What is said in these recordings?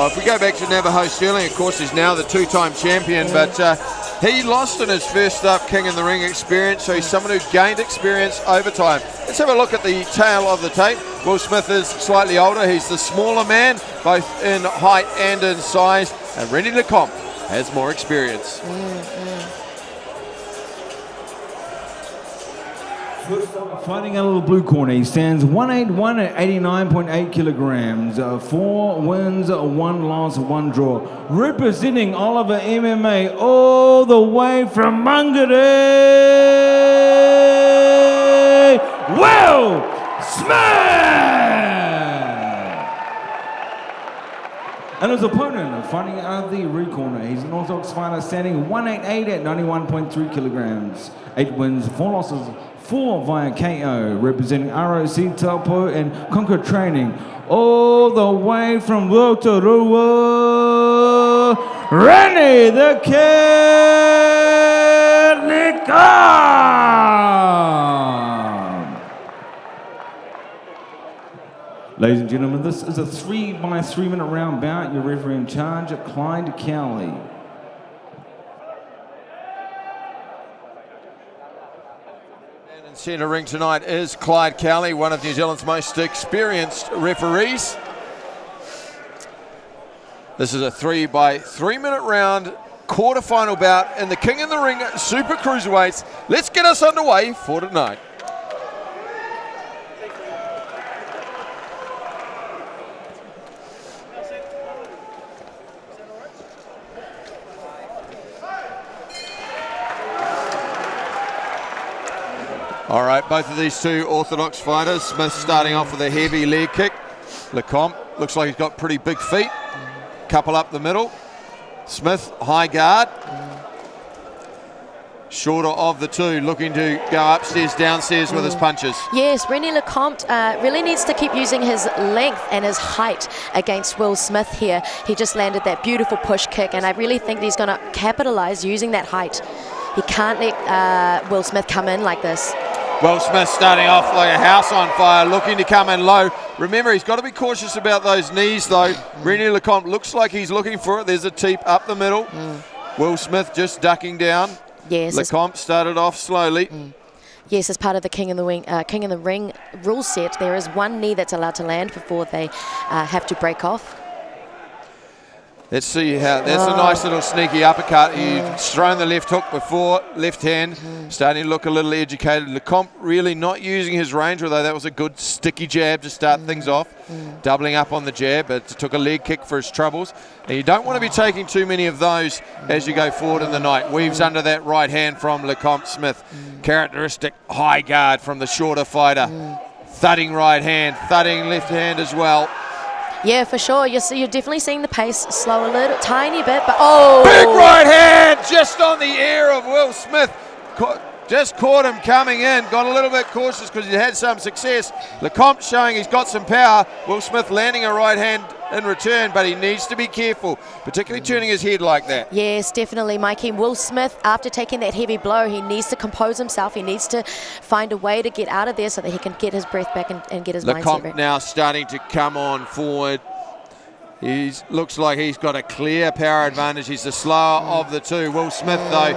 Well, if we go back to Navajo Sterling, of course, he's now the two-time champion, but he lost in his first up King in the Ring experience, so he's someone who gained experience over time. Let's have a look at the tail of the tape. Will Smith is slightly older. He's the smaller man, both in height and in size, and Riini Le Comte has more experience. Fighting out of the blue corner, he stands 181 at 89.8 kilograms. 4 wins, 1 loss, 1 draw. Representing Oliver MMA all the way from Mangere, Will Smith! And his opponent, fighting out of the red corner, he's an orthodox fighter standing 188 at 91.3 kilograms. 8 wins, 4 losses, 4 via KO, representing ROC Taupo and Conquer Training, all the way from Aotearoa, Riini the Le Comte! Ladies and gentlemen, this is a 3x3 minute round bout. Your referee in charge, Clyde Cowley. Centre ring tonight is Clyde Cowley, one of New Zealand's most experienced referees. This is a 3x3 minute round quarter-final bout in the King in the Ring Super Cruiserweights. Let's get us underway for tonight. All right, both of these two orthodox fighters. Smith starting off with a heavy leg kick. Le Comte looks like he's got pretty big feet. Couple up the middle. Smith, high guard. Shorter of the two, looking to go upstairs, downstairs with his punches. Yes, Riini Le Comte really needs to keep using his length and his height against Will Smith here. He just landed that beautiful push kick, and I really think he's going to capitalize using that height. He can't let Will Smith come in like this. Will Smith starting off like a house on fire, looking to come in low. Remember, he's got to be cautious about those knees, though. Riini Le Comte looks like he's looking for it. There's a teep up the middle. Will Smith just ducking down. Yes. Le Comte started off slowly. Yes, as part of the King in the Ring rule set, there is one knee that's allowed to land before they have to break off. Let's see how, that's a nice little sneaky uppercut. He's thrown the left hook before, left hand, starting to look a little educated. Le Comte really not using his range, although that was a good sticky jab to start things off. Doubling up on the jab, but took a leg kick for his troubles. And you don't want to be taking too many of those as you go forward in the night. Weaves under that right hand from Le Comte Smith. Characteristic high guard from the shorter fighter. Thudding right hand, thudding left hand as well. Yeah, for sure. You're definitely seeing the pace slow a little, tiny bit, but oh! Big right hand just on the ear of Will Smith. Just caught him coming in. Got a little bit cautious because he had some success. Le Comte showing he's got some power. Will Smith landing a right hand in return, but he needs to be careful, particularly turning his head like that. Yes, definitely, Mikey. Will Smith, after taking that heavy blow, he needs to compose himself. He needs to find a way to get out of there so that he can get his breath back and get his mindset Le Comte back. now starting to come on forward. He looks like he's got a clear power advantage. He's the slower of the two. Will Smith, though,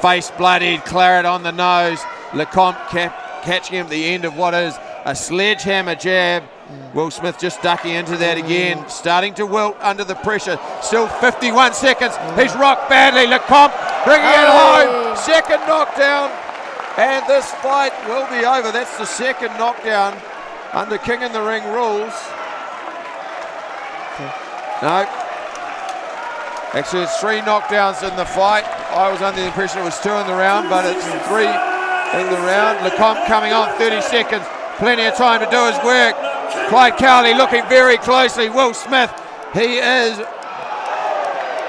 face bloodied, claret on the nose. Le Comte catching him at the end of what is a sledgehammer jab. Will Smith just ducking into that again, starting to wilt under the pressure. Still 51 seconds. He's rocked badly. Le Comte bringing it home. Second knockdown. And this fight will be over. That's the second knockdown under King in the Ring rules. No. Actually, it's 3 knockdowns in the fight. I was under the impression it was 2 in the round, but it's 3 in the round. Le Comte coming on, 30 seconds. Plenty of time to do his work. Clyde Cowley looking very closely. Will Smith, he is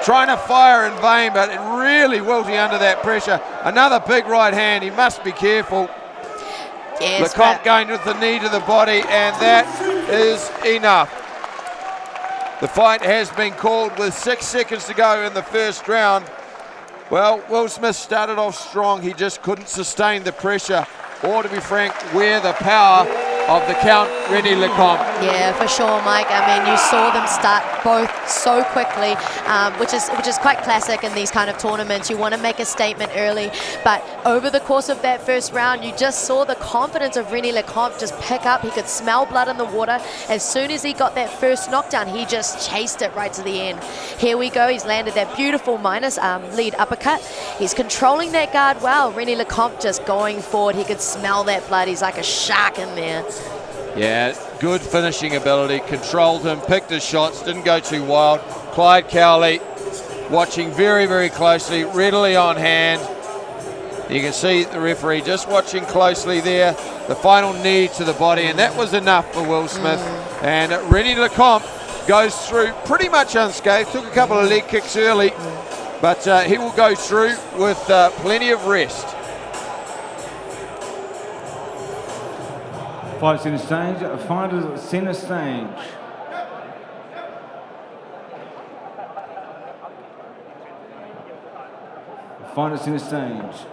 trying to fire in vain, but really wilting under that pressure. Another big right hand. He must be careful. Yes, Le Comte going with the knee to the body, and that is enough. The fight has been called with 6 seconds to go in the first round. Well, Will Smith started off strong. He just couldn't sustain the pressure, or to be frank, wear the power of the Count Riini Le Comte. Yeah, for sure, Mike. I mean, you saw them start both so quickly, which is quite classic in these kind of tournaments. You want to make a statement early, but over the course of that first round, you just saw the confidence of Riini Le Comte just pick up. He could smell blood in the water. As soon as he got that first knockdown, he just chased it right to the end. Here we go. He's landed that beautiful minus lead uppercut. He's controlling that guard well. Riini Le Comte just going forward. He could smell that blood. He's like a shark in there. Yeah, good finishing ability, controlled him, picked his shots, didn't go too wild. Clyde Cowley watching very, very closely, readily on hand. You can see the referee just watching closely there. The final knee to the body, and that was enough for Will Smith. And Riini Le Comte goes through pretty much unscathed, took a couple of leg kicks early, but he will go through with plenty of rest. Fight center stage, fighters center stage. Fighters center stage.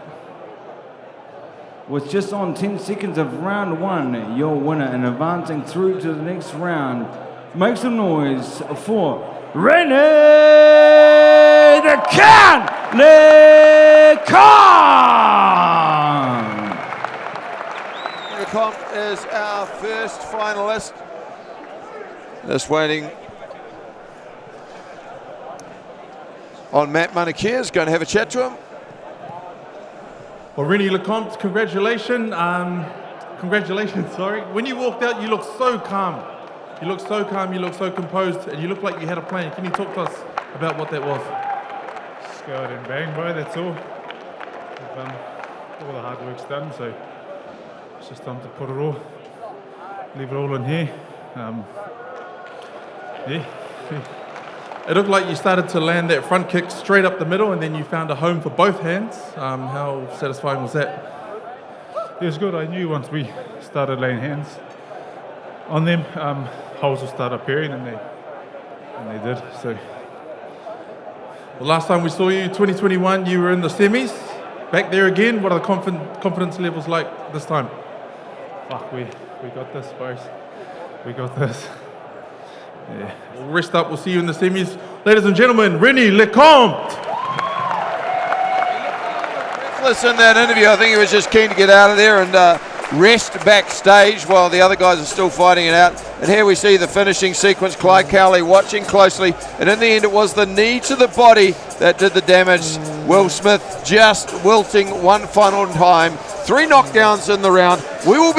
With just on 10 seconds of round one, your winner and advancing through to the next round. Make some noise for Riini Le Comte! Le Comte is our first finalist. Just waiting on Matt Manakir, going to have a chat to him. Well, Riini Le Comte, congratulations. Sorry. When you walked out, you looked so calm. You looked so calm, you looked so composed, and you looked like you had a plan. Can you talk to us about what that was? Just go out and bang, bro, that's all. All the hard work's done, so it's just time to put it all, leave it all in here. Yeah. It looked like you started to land that front kick straight up the middle, and then you found a home for both hands. How satisfying was that? It was good. I knew once we started laying hands on them, holes would start appearing, and they did. So, The last time we saw you, 2021, you were in the semis. Back there again. What are the confidence levels like this time? fuck, we got this, boys. We got this. Yeah. We'll rest up. We'll see you in the semis. Ladies and gentlemen, Riini Le Comte. In that interview, I think he was just keen to get out of there and rest backstage while the other guys are still fighting it out. And here we see the finishing sequence. Clyde Cowley watching closely, and in the end it was the knee to the body that did the damage. Will Smith just wilting one final time. 3 knockdowns in the round. We will be